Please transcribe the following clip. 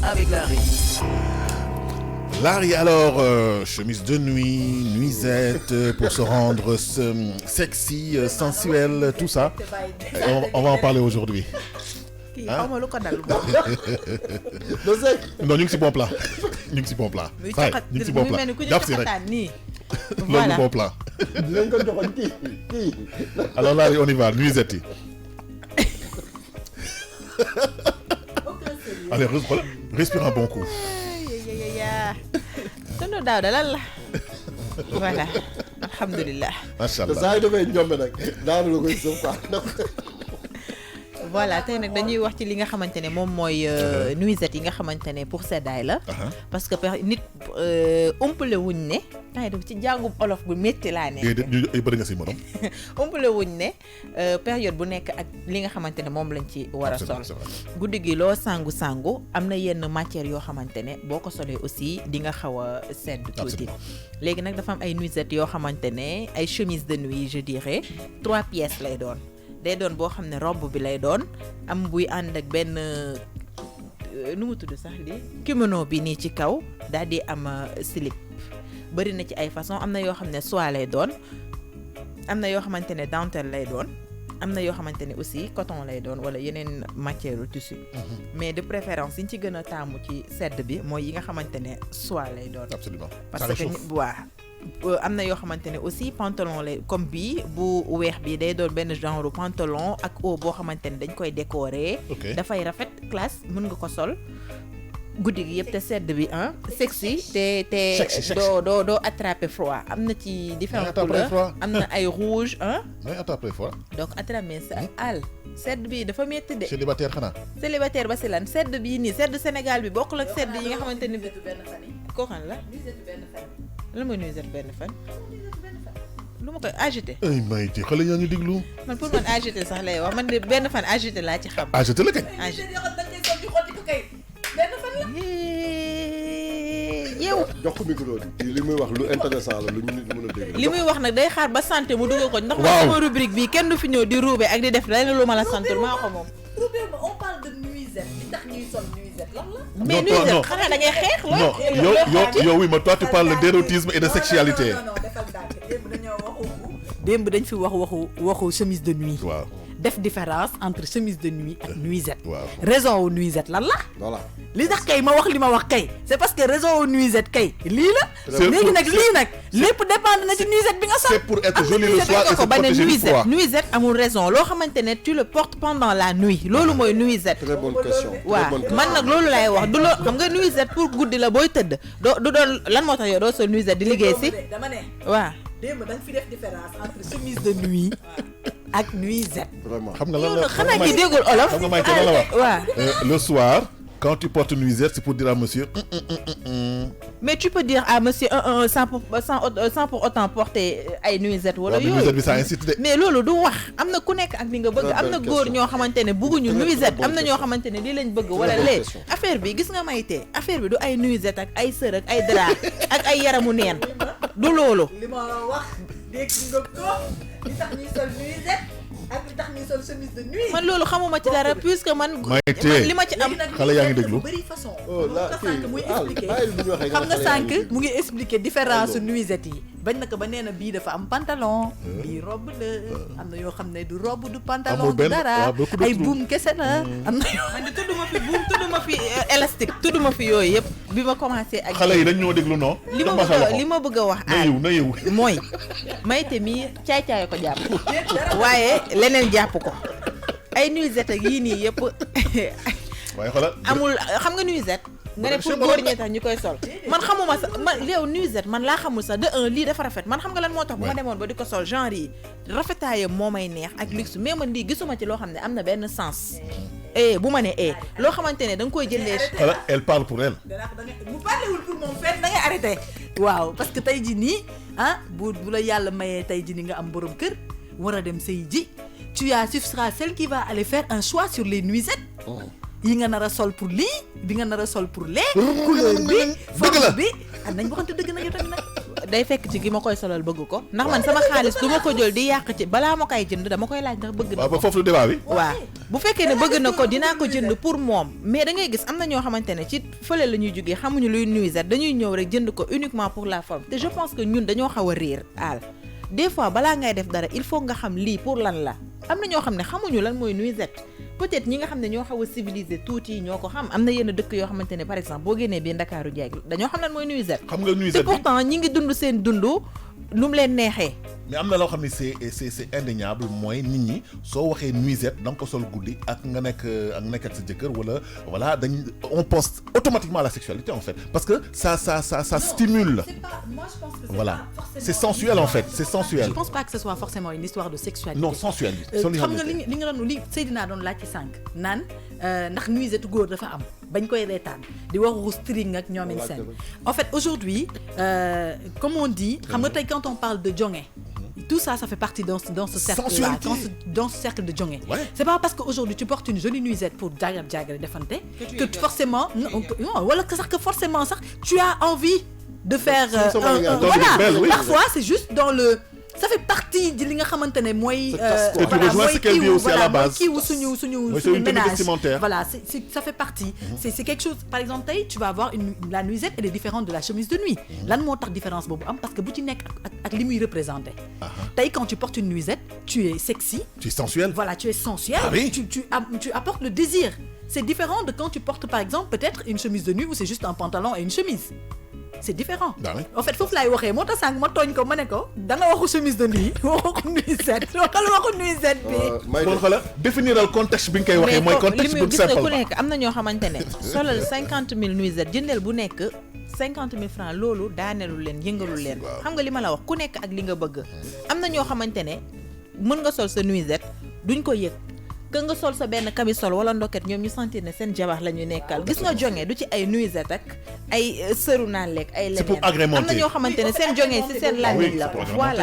avec Larry. Larry, alors, chemise de nuit, nuisette, pour se rendre sexy, sensuel, tout ça. On va en parler aujourd'hui. Hein? Non, ñu ngi si bon plat. ñu ngi si bon plat. ñu ngi si bon plat. jàpp si rek. Loolu bon plat. Alors Larry, on y va, nuisette yi. Allez, respire un bon coup. tonton Daouda lan la. Voilà, alhamdulilah. Macha allah. saa yu demee ñoom nag daanu la koy sëf quoi. Voilà, tey nag dañuy wax ci li nga xamante ne moom mooy nuisette yi nga xamante ne pour seddaay la. Parce que nit umpale wuñ ne. ay def ci jàngum olof bu métti laa ne. déedéet ay bëri nga si morom. umpale wuñ ne période bu nekk ak li nga xamante ne moom lañ ci war a sol. guddi gi loo sangu am na yenn matière yoo xamante ne boo ko solee aussi di nga xaw a sedd tuuti. léegi nag dafa am ay nuisette yoo xamante ne ay chemise de nuit je dirais 3 pièces lay doon. day doon boo xam ne robe bi lay doon am buy ànd ak benn nu mu tudd sax lii kimono bi nii ci kaw daal di am slip bëri na ci ay façon am na yoo xam ne soie lay doon am na yoo xamante ne dentelle lay doon am na yoo xamante ne aussi coton lay doon wala yeneen matière tissu mais de préférence yi ñu ci gën a taamu ci sedd bi mooy yi nga xamante ne soie lay doon. Absolument. parce que waa am na yoo xamante ne aussi pantalon lay comme bii bu weex bi day doon benn genre pantalon ak haut boo xamante ne dañ koy décorer. dafay rafet classe mën nga ko sol guddi gi yëpp te sedd bi sexy te doo attraper froid am na ci différentes couleurs am na ay rouge mais attraper froid. donc attraper sa àll sedd bi dafa metti de. célibataire xanaa. célibataire ba si lan sedd bii nii sedd Sénégal bi bokkul ak sedd yi nga xamante ni. koo xam la. lan mooy nuisette benn fan. lu ma koy agité. ay Maïté xale yaa ñu déglu. man pour man agité sax lay wax man de benn fan agité laa ci xam. agité la kañ. agité benn fan la. yow. jox ko micro bi li muy wax lu intéressant la lu ñu nit mën a dégg. li muy wax nag day xaar ba santé mu dugal ko. ndax man sama rubrique bi kenn du fi ñëw di ruube ak di def leneen lu ma la santul maa ko moom. on parle de nuisette li tax ñuy sol nuisette lan la. mais nuisette xanaa da ngay xeex. non yow oui mais toi tu parles d'érotisme et de sexualité. non defal daal démb dañoo démb dañ fi waxu chemise de nuit. waaw def différence entre chemise de nuit ak nuisette. waaw raison wu nuisette lan la. voilà li tax kay ma wax li ma wax kay c'est parce que raison wu nuisette kay lii la. léegi nag lii nag lépp dépendre na ci nuisette bi nga sol. c'est pour être joli le soir et se protéger du froid. nuisette amul raison loo xamante ne tu le portes pendant la nuit loolu mooy nuisette. très bonne question. waaw man nag loolu lay wax du loo xam nga nuisette pour guddi la booy tëdd du doon lan moo tax yow doo sol nuisette di liggéey si. dama ne. waaw. démb da nga fi def différence entre chemise de nuit ak nuisette. vraiment xam nga lan la xanaa ki déggul olof. xam nga Maïté lan la wax. waaw. le soir quand tu portes nuisette c'est pour dire à monsieur. mais tu peux dire à monsieur sans pour autant porter ay nuisette wala yooyu. nuisette bi ça incite de. mais loolu du wax am na ku nekk ak li nga bëgg am na góor ñoo xamante ne bëgguñu nuisette am na ñoo xamante ne lii lañ bëgg wala lee affaire bi gis nga Maïté affaire bi du ay nuisette ak ay sër ak ay drap ak ay yaramu neen du loolu. li ma wax dégg nga ko li tax ñuy sol nuisette ak li tax ñuy sol chemise de nuit. man loolu xamuma ci dara puisque man. Maïté li ma ci am. xale yaa ngi déglu. bëri façon. muy expliqué xam nga sànq mu ngi expliqué différence nuisette yi bañ na ko ba nee na bii dafa am pantalon bii robe la am na yoo xam ne du robe du pantalon du dara ay buum kese la am na yoo man di tudduma fi buum tudduma fi élastique tudduma fi yooyu yëpp bi ma commencé ak xale yi dañ ñoo déglu non. li ma bëgg a wax na yiw mooy Maïté mi caay-caay ko jàpp waaye leneen jàpp ko ay nuisette ak yii nii yëpp waaye xoolal amul xam nga nuisette nga ne pour góor ñi tax ñu koy sol man xamuma sax man yow nuisette man laa xamul sax de lii dafa rafet man xam nga lan moo tax bu ma demoon ba di ko sol genre yi rafetaayam moo may neex ak luxe mais man lii gisuma ci loo xam ne am na benn sens bu ma ne loo xamante ne da nga koy jëndee xoolal elle parle pour elle. mu parlewul pour moom fenn da ngay arrêté. waaw parce que tey ji nii bu la yàlla mayee tey ji ni nga am borom kër war a dem sëy ji tu seras celle qui va aller faire un choix sur les nuisettes. yi nga nar a sol pour lii bi nga nar a sol pour lee couleur bi forme bi nañ waxante dëgg nag yow tamit nag day fekk ci gi ma koy solal bëgg ko ndax man sama xaalis du ma ko jël di yàq ci balaa ma koy jënd dama koy laaj ndax bëgg na waaw ba foofu lu débat bi. waaw bu fekkee ne bëgg na ko dinaa ko jënd pour moom mais da ngay gis am na ñoo xamante ne ci fële la ñuy jógee xamuñu luy nuisette dañuy ñëw rek jënd ko uniquement pour la forme te je pense que ñun dañoo xaw a réer aal des fois balaa ngay def dara il faut nga xam lii pour lan la am na ñoo xam ne xamuñu lan mooy nuisette peut-être ñi nga xam ne ñoo xaw a civilisé tuuti ñoo ko xam am na yenn dëkk yoo xamante ne par exemple boo génnee bii Ndakaaru jaay dañoo xam lan mooy nuisette xam nga te nuisette bi pourtant ñi ngi dund seen dund lu mu leen neexee mais am na loo xam ne c'est indéniable mooy nit ñi soo waxee nuisette da nga ko sol guddi ak nga nekk ak sa jëkkër wala voilà on pense automatiquement à la sexualité en fait parce que ça stimule. Moi je pense que voilà c'est sensuel en fait c'est sensuel. Je pense pas que ce soit forcément une histoire de sexualité. Non sensuel. xam nga li nga doon li Seydina doon laaj ci sànq naan ndax nuisette góor dafa am bañ koy reetaan di waxu string ak ñoom seen en fait aujourd'hui comme on dit xam nga tey quand on parle de jonge tout ça fait partie dans ce cercle-là, dans ce cercle de jonge. Ouais. C'est pas parce qu'aujourd'hui tu portes une jolie nuisette pour jagar defante que forcément non voilà que forcément ça tu as envie de faire voilà parfois c'est juste dans le ça fait partie de li nga xamantene moy ce qu'elle dit aussi à la base suñu ménage voilà ça fait partie c'est quelque chose par exemple tu vas avoir la nuisette elle est différente de la chemise de nuit lan moo tax différence bobu am parce que bu ci nek ak li muy représenter tay quand tu portes une nuisette tu es sexy tu es sensuel voilà tu es sensuel tu apportes le désir c'est différent de quand tu portes par exemple peut-être une chemise de nuit où c'est juste un pantalon et une chemise c'est différent. En fait foofu laay waxee moo tax sànq ma tooñ ko ma ne ko da nga waxu chemise de nuit waxu nuisette waxu nuisette bi. kon xoolal définiral contexte bi nga koy waxee mooy contexte bu simple ku nekk am na ñoo xamante ne solal 50 000 nuisette jëndeel bu nekk 50 000 francs loolu daaneelu leen yëngalu leen. xam nga li ma la wax ku nekk ak li nga bëgg. am na ñoo xamante ne mën nga sol sa nuisette duñ ko yëg. que nga sol sa benn camisole wala ndoket ñoom ñu sentir ne seen jabar la ñu nekkal gis nga jonge du ci ay nuisette ak ay sëru naan lekk ay leneen c'est pour agrémenter am na ñoo xamante ne seen jonge ci seen làmmiñ la voilà